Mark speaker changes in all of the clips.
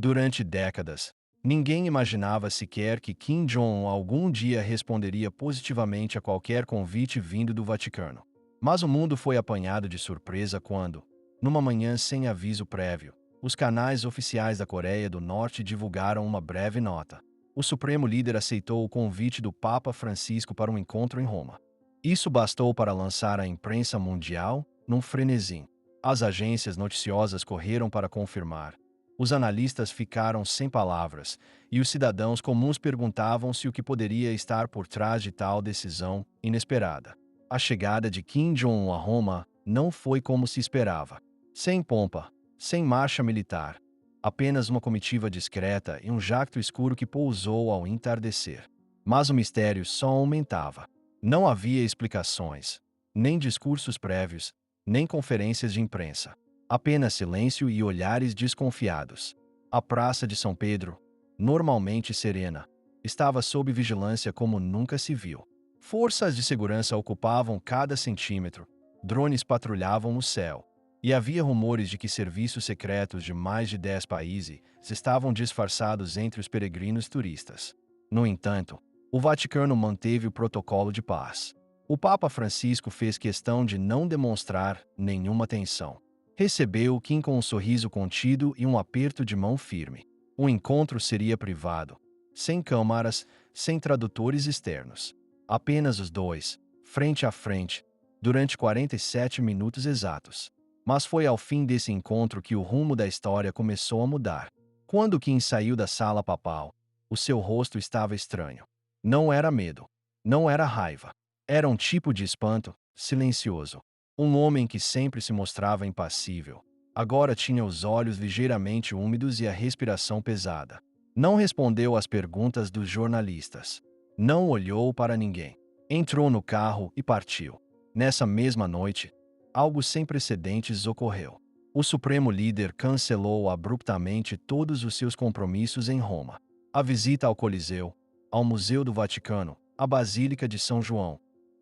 Speaker 1: Durante décadas, ninguém imaginava sequer que Kim Jong-un algum dia responderia positivamente a qualquer convite vindo do Vaticano. Mas o mundo foi apanhado de surpresa quando, numa manhã sem aviso prévio, os canais oficiais da Coreia do Norte divulgaram uma breve nota. O Supremo Líder aceitou o convite do Papa Francisco para um encontro em Roma. Isso bastou para lançar a imprensa mundial num frenesi. As agências noticiosas correram para confirmar. Os analistas ficaram sem palavras, e os cidadãos comuns perguntavam-se o que poderia estar por trás de tal decisão inesperada. A chegada de Kim Jong-un a Roma não foi como se esperava. Sem pompa, sem marcha militar, apenas uma comitiva discreta e um jacto escuro que pousou ao entardecer. Mas o mistério só aumentava. Não havia explicações, nem discursos prévios, nem conferências de imprensa. Apenas silêncio e olhares desconfiados. A Praça de São Pedro, normalmente serena, estava sob vigilância como nunca se viu. Forças de segurança ocupavam cada centímetro, drones patrulhavam o céu, e havia rumores de que serviços secretos de mais de 10 países estavam disfarçados entre os peregrinos turistas. No entanto, o Vaticano manteve o protocolo de paz. O Papa Francisco fez questão de não demonstrar nenhuma tensão. Recebeu Kim com um sorriso contido e um aperto de mão firme. O encontro seria privado, sem câmaras, sem tradutores externos. Apenas os dois, frente a frente, durante 47 minutos exatos. Mas foi ao fim desse encontro que o rumo da história começou a mudar. Quando Kim saiu da sala papal, o seu rosto estava estranho. Não era medo, não era raiva. Era um tipo de espanto, silencioso. Um homem que sempre se mostrava impassível. Agora tinha os olhos ligeiramente úmidos e a respiração pesada. Não respondeu às perguntas dos jornalistas. Não olhou para ninguém. Entrou no carro e partiu. Nessa mesma noite, algo sem precedentes ocorreu. O Supremo Líder cancelou abruptamente todos os seus compromissos em Roma. A visita ao Coliseu, ao Museu do Vaticano, à Basílica de São João.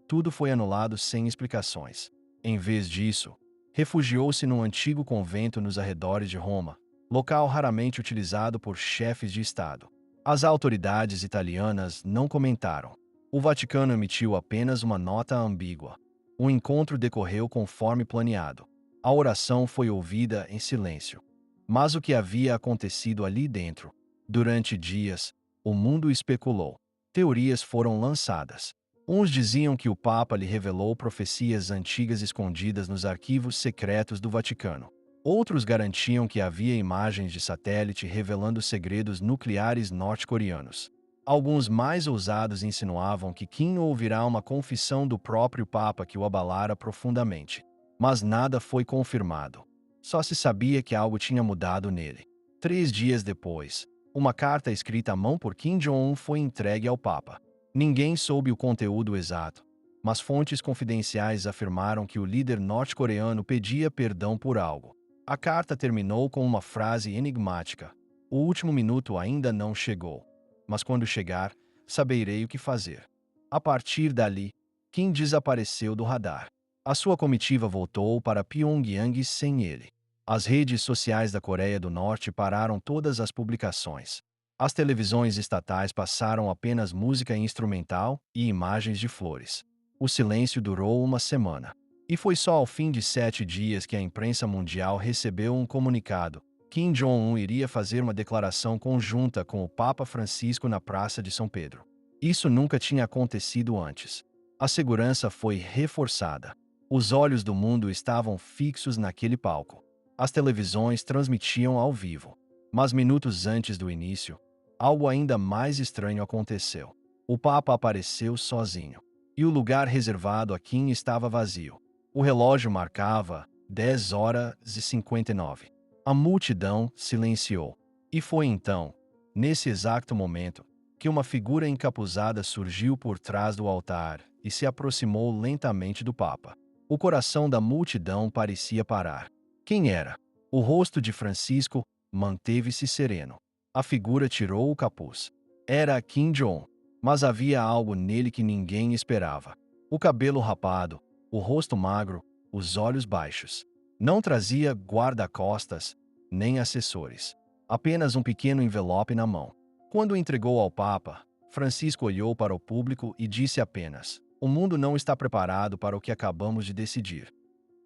Speaker 1: Tudo foi anulado sem explicações. Em vez disso, refugiou-se num antigo convento nos arredores de Roma, local raramente utilizado por chefes de Estado. As autoridades italianas não comentaram. O Vaticano emitiu apenas uma nota ambígua. O encontro decorreu conforme planeado. A oração foi ouvida em silêncio. Mas o que havia acontecido ali dentro? Durante dias, o mundo especulou. Teorias foram lançadas. Uns diziam que o Papa lhe revelou profecias antigas escondidas nos arquivos secretos do Vaticano. Outros garantiam que havia imagens de satélite revelando segredos nucleares norte-coreanos. Alguns mais ousados insinuavam que Kim ouvirá uma confissão do próprio Papa que o abalara profundamente. Mas nada foi confirmado. Só se sabia que algo tinha mudado nele. 3 dias depois, uma carta escrita à mão por Kim Jong-un foi entregue ao Papa. Ninguém soube o conteúdo exato, mas fontes confidenciais afirmaram que o líder norte-coreano pedia perdão por algo. A carta terminou com uma frase enigmática: "O último minuto ainda não chegou, mas quando chegar, saberei o que fazer." A partir dali, Kim desapareceu do radar. A sua comitiva voltou para Pyongyang sem ele. As redes sociais da Coreia do Norte pararam todas as publicações. As televisões estatais passaram apenas música instrumental e imagens de flores. O silêncio durou uma semana. E foi só ao fim de 7 dias que a imprensa mundial recebeu um comunicado. Kim Jong-un iria fazer uma declaração conjunta com o Papa Francisco na Praça de São Pedro. Isso nunca tinha acontecido antes. A segurança foi reforçada. Os olhos do mundo estavam fixos naquele palco. As televisões transmitiam ao vivo. Mas minutos antes do início, algo ainda mais estranho aconteceu. O Papa apareceu sozinho. E o lugar reservado a Kim estava vazio. O relógio marcava 10h59. A multidão silenciou. E foi então, nesse exato momento, que uma figura encapuzada surgiu por trás do altar e se aproximou lentamente do Papa. O coração da multidão parecia parar. Quem era? O rosto de Francisco manteve-se sereno. A figura tirou o capuz. Era Kim Jong, mas havia algo nele que ninguém esperava. O cabelo rapado, o rosto magro, os olhos baixos. Não trazia guarda-costas, nem assessores. apenas um pequeno envelope na mão. Quando o entregou ao Papa, Francisco olhou para o público e disse apenas: "O mundo não está preparado para o que acabamos de decidir."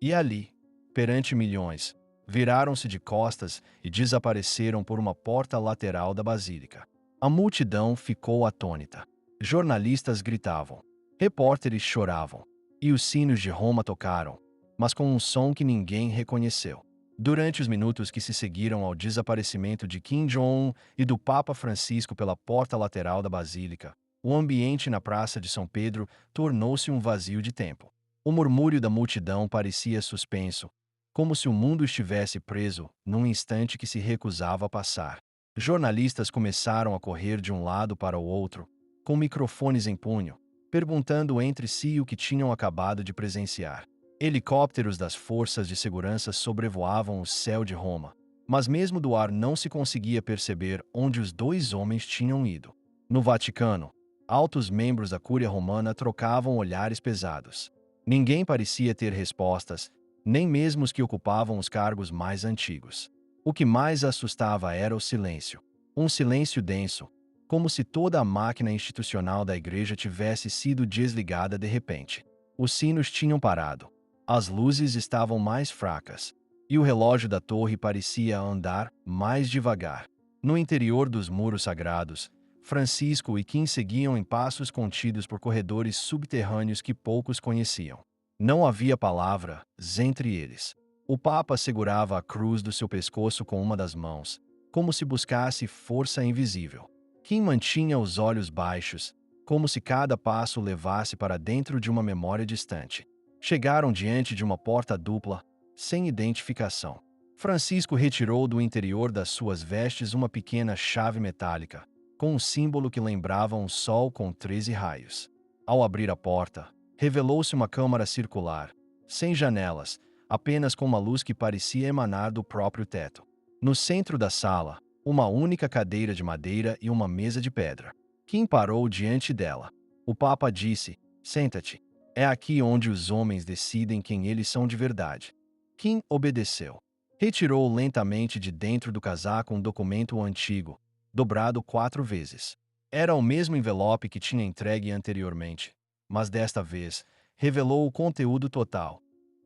Speaker 1: E ali, perante milhões, viraram-se de costas e desapareceram por uma porta lateral da basílica. A multidão ficou atônita. Jornalistas gritavam, repórteres choravam, e os sinos de Roma tocaram, mas com um som que ninguém reconheceu. Durante os minutos que se seguiram ao desaparecimento de Kim Jong-un e do Papa Francisco pela porta lateral da basílica, o ambiente na Praça de São Pedro tornou-se um vazio de tempo. O murmúrio da multidão parecia suspenso, como se o mundo estivesse preso num instante que se recusava a passar. Jornalistas começaram a correr de um lado para o outro, com microfones em punho, perguntando entre si o que tinham acabado de presenciar. Helicópteros das forças de segurança sobrevoavam o céu de Roma, mas mesmo do ar não se conseguia perceber onde os dois homens tinham ido. No Vaticano, altos membros da Cúria Romana trocavam olhares pesados. Ninguém parecia ter respostas, nem mesmo os que ocupavam os cargos mais antigos. O que mais assustava era o silêncio. Um silêncio denso, como se toda a máquina institucional da igreja tivesse sido desligada de repente. Os sinos tinham parado. As luzes estavam mais fracas, e o relógio da torre parecia andar mais devagar. No interior dos muros sagrados, Francisco e Kim seguiam em passos contidos por corredores subterrâneos que poucos conheciam. Não havia palavras entre eles. O Papa segurava a cruz do seu pescoço com uma das mãos, como se buscasse força invisível. Kim mantinha os olhos baixos, como se cada passo o levasse para dentro de uma memória distante. Chegaram diante de uma porta dupla, sem identificação. Francisco retirou do interior das suas vestes uma pequena chave metálica, com um símbolo que lembrava um sol com 13 raios. Ao abrir a porta, revelou-se uma câmara circular, sem janelas, apenas com uma luz que parecia emanar do próprio teto. No centro da sala, uma única cadeira de madeira e uma mesa de pedra. Kim parou diante dela. O Papa disse: "Senta-te. É aqui onde os homens decidem quem eles são de verdade." Kim obedeceu. Retirou lentamente de dentro do casaco um documento antigo, dobrado 4 vezes. Era o mesmo envelope que tinha entregue anteriormente, mas desta vez revelou o conteúdo total.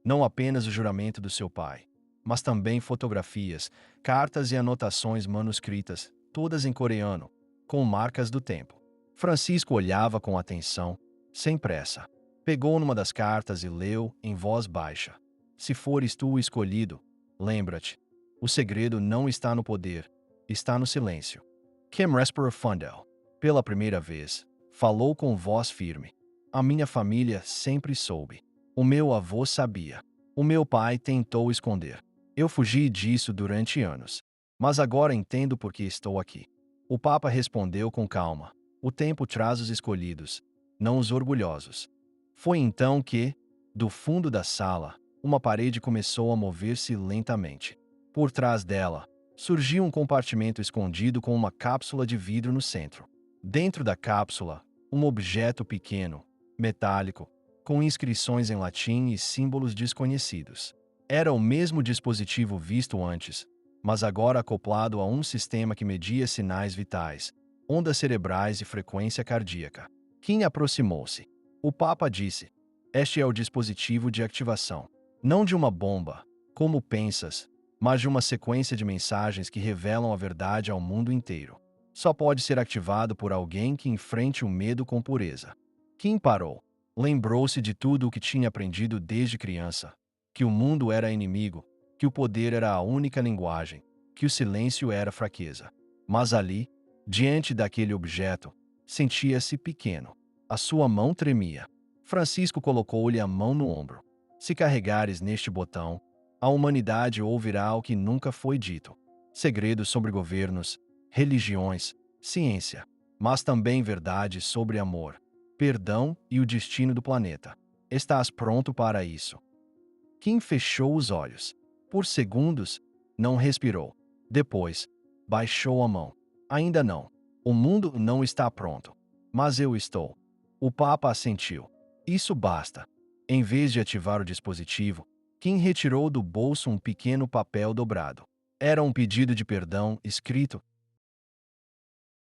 Speaker 1: Não apenas o juramento do seu pai, mas também fotografias, cartas e anotações manuscritas, todas em coreano, com marcas do tempo. Francisco olhava com atenção, sem pressa. Pegou numa das cartas e leu em voz baixa: "Se fores tu o escolhido, lembra-te, o segredo não está no poder, está no silêncio." Kim respirou fundo. Pela primeira vez, falou com voz firme. "A minha família sempre soube. O meu avô sabia. O meu pai tentou esconder. Eu fugi disso durante anos. Mas agora entendo por que estou aqui." O Papa respondeu com calma: "O tempo traz os escolhidos, não os orgulhosos." Foi então que, do fundo da sala, uma parede começou a mover-se lentamente. Por trás dela, surgiu um compartimento escondido com uma cápsula de vidro no centro. Dentro da cápsula, um objeto pequeno, metálico, com inscrições em latim e símbolos desconhecidos. Era o mesmo dispositivo visto antes, mas agora acoplado a um sistema que media sinais vitais, ondas cerebrais e frequência cardíaca. Kim aproximou-se. O Papa disse: "Este é o dispositivo de ativação. Não de uma bomba, como pensas, mas de uma sequência de mensagens que revelam a verdade ao mundo inteiro. Só pode ser ativado por alguém que enfrente o medo com pureza." Kim parou. Lembrou-se de tudo o que tinha aprendido desde criança: que o mundo era inimigo, que o poder era a única linguagem, que o silêncio era fraqueza. Mas ali, diante daquele objeto, sentia-se pequeno. A sua mão tremia. Francisco colocou-lhe a mão no ombro. "Se carregares neste botão, a humanidade ouvirá o que nunca foi dito. Segredos sobre governos, religiões, ciência, mas também verdades sobre amor, perdão e o destino do planeta. Estás pronto para isso?" Kim fechou os olhos. Por segundos, não respirou. Depois, baixou a mão. "Ainda não. O mundo não está pronto. Mas eu estou." O Papa assentiu. "Isso basta." Em vez de ativar o dispositivo, Kim retirou do bolso um pequeno papel dobrado. Era um pedido de perdão escrito,